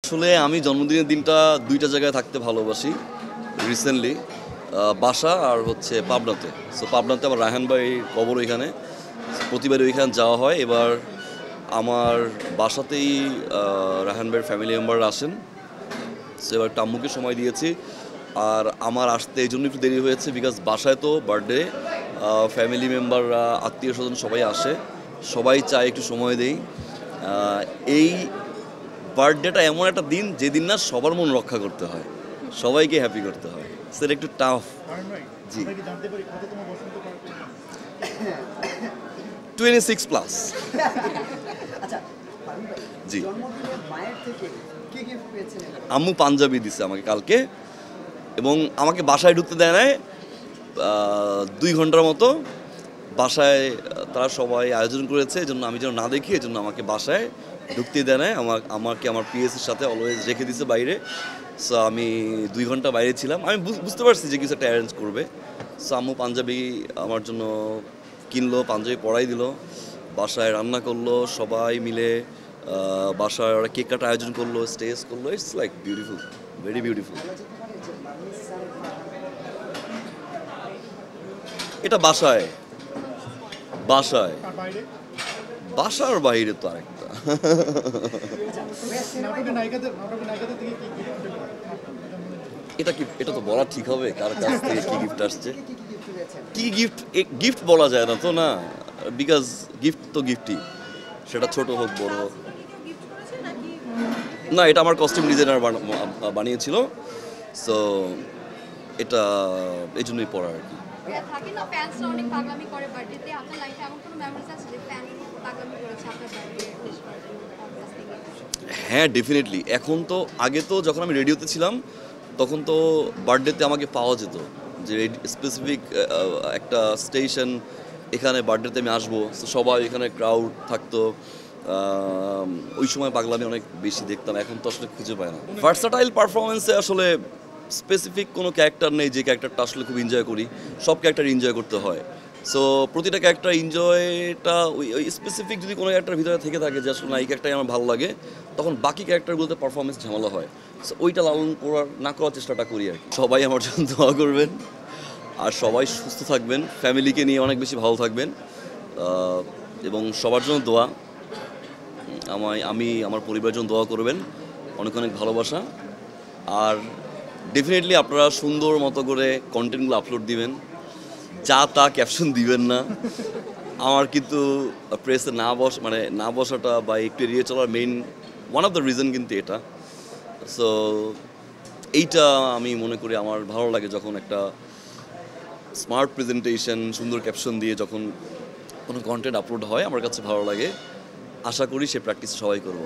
আসলে আমি জন্মদিনের দিনটা দুইটা জায়গায় থাকতে ভালোবাসি রিসেন্টলি, বাসা আর হচ্ছে পাবনাতে। সো পাবনাতে আমার রায়হান ভাই কবর ওইখানে, প্রতিবারই ওইখানে যাওয়া হয়। এবার আমার বাসাতেই রায়হান ভাইয়ের ফ্যামিলি মেম্বাররা আসেন। সো এবার টাম্মুকে সময় দিয়েছি। আর আমার আসতে এই জন্য একটু দেরি হয়েছে, বিকজ বাসায় তো বার্থডে, ফ্যামিলি মেম্বাররা আত্মীয় স্বজন সবাই আসে, সবাই চায় একটু সময় দেই। এই বার্থডেটা এমন একটা দিন যেদিন না সবার মন রক্ষা করতে হয়, সবাইকে হ্যাপি করতে হয়, সেটা একটু টাফ। জি, 26+। জি, আম্মু পাঞ্জাবি দিছে আমাকে কালকে, এবং আমাকে বাসায় ঢুকতে দেয় নাই 2 ঘন্টার মতো। বাসায় তারা সবাই আয়োজন করেছে, এই জন্য আমি যেন না দেখি, এই জন্য আমাকে বাসায় ঢুকতে দেয় নাই। আমাকে আমার পিএসের সাথে অলওয়েজ রেখে দিছে বাইরে। সো আমি 2 ঘন্টা বাইরে ছিলাম। আমি বুঝতে পারছি যে কিছু একটা অ্যারেঞ্জ করবে। সো আম্মু পাঞ্জাবি আমার জন্য কিনলো, পাঞ্জাবি পরাই দিল, বাসায় রান্না করলো সবাই মিলে, বাসায় ওরা কেক কাটা আয়োজন করলো, স্টেজ করলো। It's like beautiful, very beautiful. এটা বাসায়, বাসায়, বাসার বাইরে তো আরেকটা। এটা তো বলা ঠিক হবে কার কাছ থেকে কি গিফট আসছে। কি গিফট, গিফট বলা যায় না তো, না, বিকজ গিফট তো গিফটই, সেটা ছোট হোক বড় হোক। না, এটা আমার কস্টিউম ডিজাইনার বানিয়েছিল। সো এটা এই জন্যই পড়া আর কি। হ্যাঁ, ডেফিনেটলি। এখন তো, আগে তো যখন আমি রেডিওতে ছিলাম তখন তো বার্থডেতে আমাকে পাওয়া যেত, যে স্পেসিফিক একটা স্টেশন, এখানে বার্থডেতে আমি আসবো, তো সবাই এখানে ক্রাউড থাকতো। ওই সময় পাগলামি অনেক বেশি দেখতাম, এখন তো আসলে খুঁজে পায় না। ভার্সাটাইল পারফরমেন্সে আসলে স্পেসিফিক কোনো ক্যারেক্টার নেই যে ক্যারেক্টারটা আসলে খুব এনজয় করি। সব ক্যারেক্টার এনজয় করতে হয়। সো প্রতিটা ক্যারেক্টার এনজয়টা ওই স্পেসিফিক যদি কোনো ক্যারেক্টার ভিতরে থেকে থাকে যে আসলে না এই ক্যারেক্টারই আমার ভালো লাগে, তখন বাকি ক্যারেক্টারগুলোতে পারফরমেন্স ঝামেলা হয়। সো ওইটা লালন না করার চেষ্টাটা করি আর কি। সবাই আমার জন্য দোয়া করবেন, আর সবাই সুস্থ থাকবেন, ফ্যামিলিকে নিয়ে অনেক বেশি ভালো থাকবেন, এবং সবার জন্য দোয়া। আমার পরিবারের জন্য দোয়া করবেন, অনেক অনেক ভালোবাসা। আর ডেফিনেটলি আপনারা সুন্দর মতো করে কন্টেন্টগুলো আপলোড দিবেন, যা তা ক্যাপশন দিবেন না। আমার কিন্তু প্রেসে না বসাটা বা একটু এড়িয়ে চলার ওয়ান অফ দ্য রিজন কিন্তু এটা। সো এইটা আমি মনে করি আমার ভালো লাগে, যখন একটা স্মার্ট প্রেজেন্টেশন, সুন্দর ক্যাপশন দিয়ে যখন কোনো কন্টেন্ট আপলোড হয়, আমার কাছে ভালো লাগে। আশা করি সে প্র্যাকটিস সবাই করব।